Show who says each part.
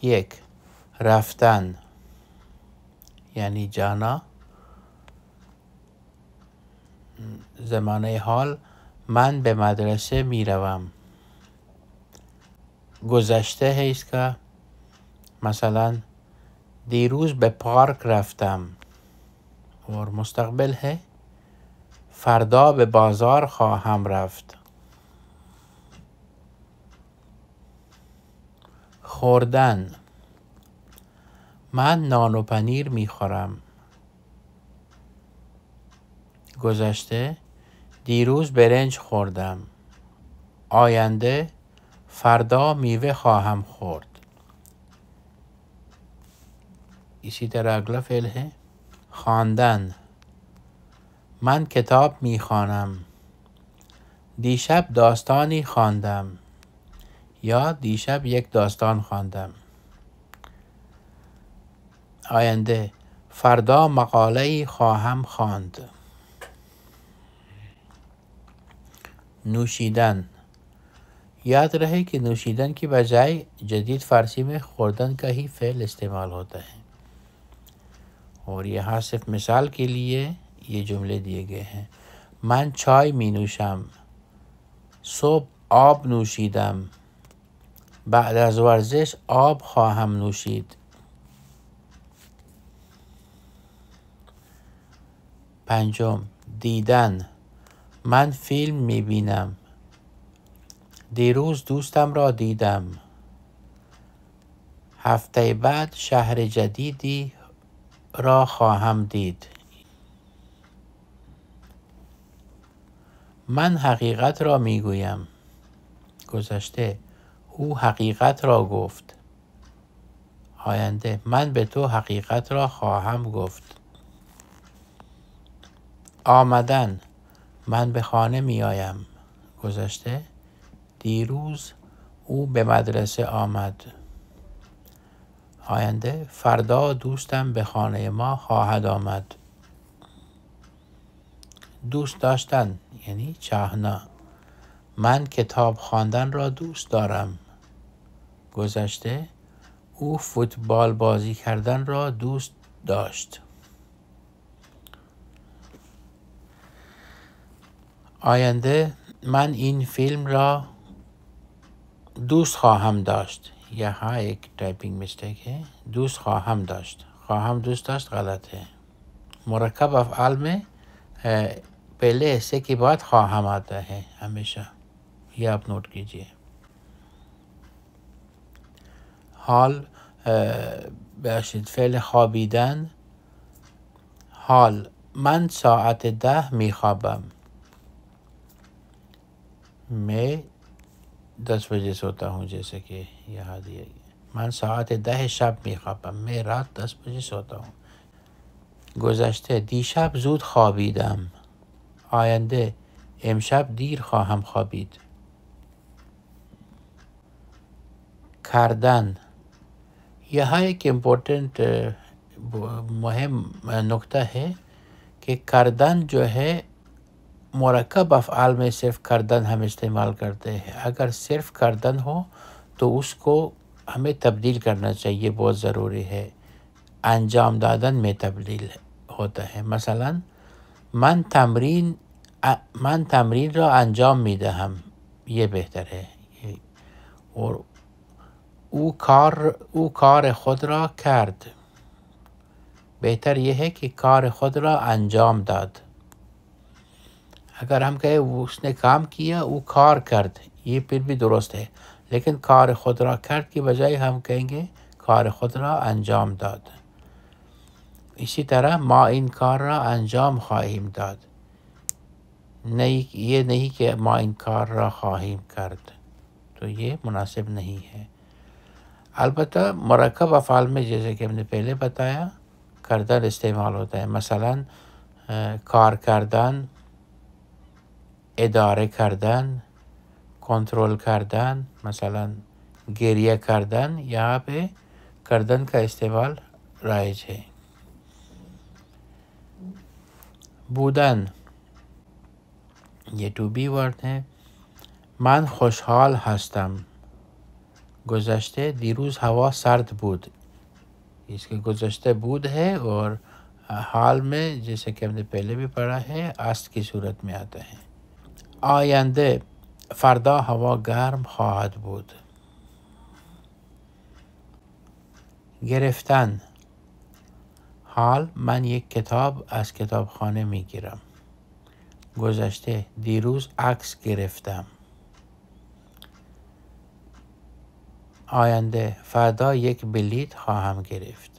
Speaker 1: یک، رفتن یعنی جانا. زمانه حال من به مدرسه می روم. گذشته ہے اس کا، مثلا دیروز به پارک رفتم. اور مستقبل ہے فردا به بازار خواهم رفت. خوردن، من نان و پنیر می خورم. گذشته دیروز برنج خوردم. آینده فردا میوه خواهم خورد. इसी तरह अगला फेल है خواندن، من کتاب می خوانم. دیشب داستانی خواندم یا دیشب یک داستان خواندم. آینده فردا مقاله‌ای خواهم خواند. نوشیدن، याद रहे कि नूशीदन की बजाय जदीद फ़ारसी में खुर्दन का ही फ़ेल इस्तेमाल होता है। और यहाँ सिर्फ मिसाल के लिए ये जुमले दिए गए हैं। मन चाय मी नूशम, صبح آب نوشیدم. بعد از ورزش آب خواهم نوشید. پنجم، دیدن، من فیلم میبینم. دیروز دوستم را دیدم. هفته بعد شهر جدیدی را خواهم دید. من حقیقت را میگویم. گذشته او حقیقت را گفت. آینده من به تو حقیقت را خواهم گفت. آمدن، من به خانه می آیم. گذشته دیروز او به مدرسه آمد. آینده فردا دوستم به خانه ما خواهد آمد. دوست داشتن یعنی چاهنا، من کتاب خواندن را دوست دارم. گذشته او فوتبال بازی کردن را دوست داشت. آینده من این فیلم را دوست خواهم داشت. यहाँ एक टाइपिंग मिस्टेक है, دوست خواهم داشت. خواهم دوست داشت गलत है. मुरक्कब अफ़आल में पहले हिस्से के बाद خواهم आता है हमेशा, ये आप नोट कीजिए. حال باشید فعل خوابیدن. حال من ساعت 10 میخوابم. मैं 10 बजे सोता हूँ जैसे कि यहाँ दिया गया. من ساعت 10 شب میخوابم. मैं रात 10 बजे सोता हूँ. گذشته دیشب زود خوابیدم. آینده امشب دیر خواهم خوابید. کردن, यहाँ एक इम्पोर्टेंट मुहिम नुक्ता है कि करदन जो है मुरक्कब अफ़आल में सिर्फ करदन हम इस्तेमाल करते हैं. अगर सिर्फ करदन हो तो उसको हमें तब्दील करना चाहिए, बहुत ज़रूरी है. अंजाम दादन में तब्दील होता है. मसलन मन तमरीन را अंजाम میدهم, ये बेहतर है. और او کار خود را کرد. बेहतर यह है कि कार खुद را अंजाम داد. अगर हम कहें उसने काम किया, वो कार करद, ये फिर भी दुरुस्त है. लेकिन कार खुद را کرد की बजाय हम कहेंगे कार खुद را अंजाम داد. इसी तरह ما این کار را अंजाम خواهیم داد. नहीं, ये नहीं कि ما این کار را خواهیم کرد, तो ये मुनासिब नहीं है. अलबत्ता मुरक्कब अफ़आल में जैसे कि हमने पहले बताया करदन इस्तेमाल होता है. मसलन कार कردن, اداره کردن, कंट्रोल کردن, मसलन गेरिया کردن, यहाँ पे करदन का इस्तेमाल राइज है. बूदन, ये टू बी वर्ड है. من خوشحال هستم. گذشته دیروز هوا سرد بود. इसके गुज़श्ते बूद है और हाल में जैसे कि हमने पहले भी पढ़ा है अस्त की सूरत में आता है. आयंदे फरदा हवा गर्म خواهد بود. گرفتن حال من یک کتاب از کتابخانه میگیرم. گذشته دیروز عکس گرفتم. آینده فردا یک بلیط خواهم گرفت.